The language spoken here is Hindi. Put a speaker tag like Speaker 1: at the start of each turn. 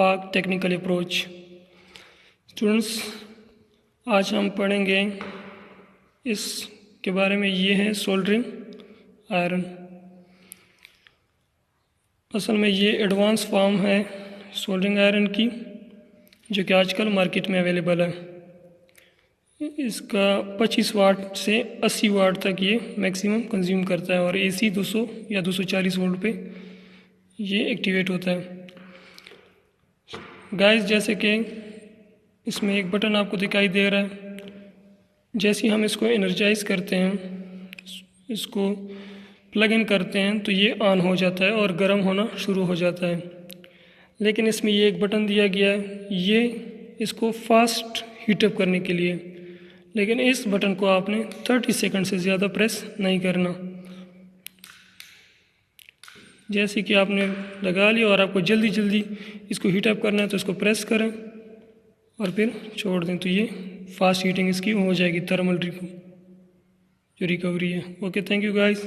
Speaker 1: पाक टेक्निकल अप्रोच। स्टूडेंट्स, आज हम पढ़ेंगे इसके बारे में। ये है सोल्डरिंग आयरन। असल में ये एडवांस फॉर्म है सोल्डरिंग आयरन की, जो कि आजकल मार्केट में अवेलेबल है। इसका 25 वाट से 80 वाट तक ये मैक्सिमम कंज्यूम करता है और AC 200 या 240 वोल्ट पे ये एक्टिवेट होता है। गाइस, जैसे कि इसमें एक बटन आपको दिखाई दे रहा है, जैसे ही हम इसको एनर्जाइज करते हैं, इसको प्लग इन करते हैं, तो ये ऑन हो जाता है और गर्म होना शुरू हो जाता है। लेकिन इसमें ये एक बटन दिया गया है, ये इसको फास्ट हीटअप करने के लिए। लेकिन इस बटन को आपने 30 सेकंड से ज़्यादा प्रेस नहीं करना। जैसे कि आपने लगा लिया और आपको जल्दी जल्दी इसको हीटअप करना है, तो इसको प्रेस करें और फिर छोड़ दें, तो ये फास्ट हीटिंग इसकी हो जाएगी, थर्मल जो रिकवरी है। Okay, thank you guys.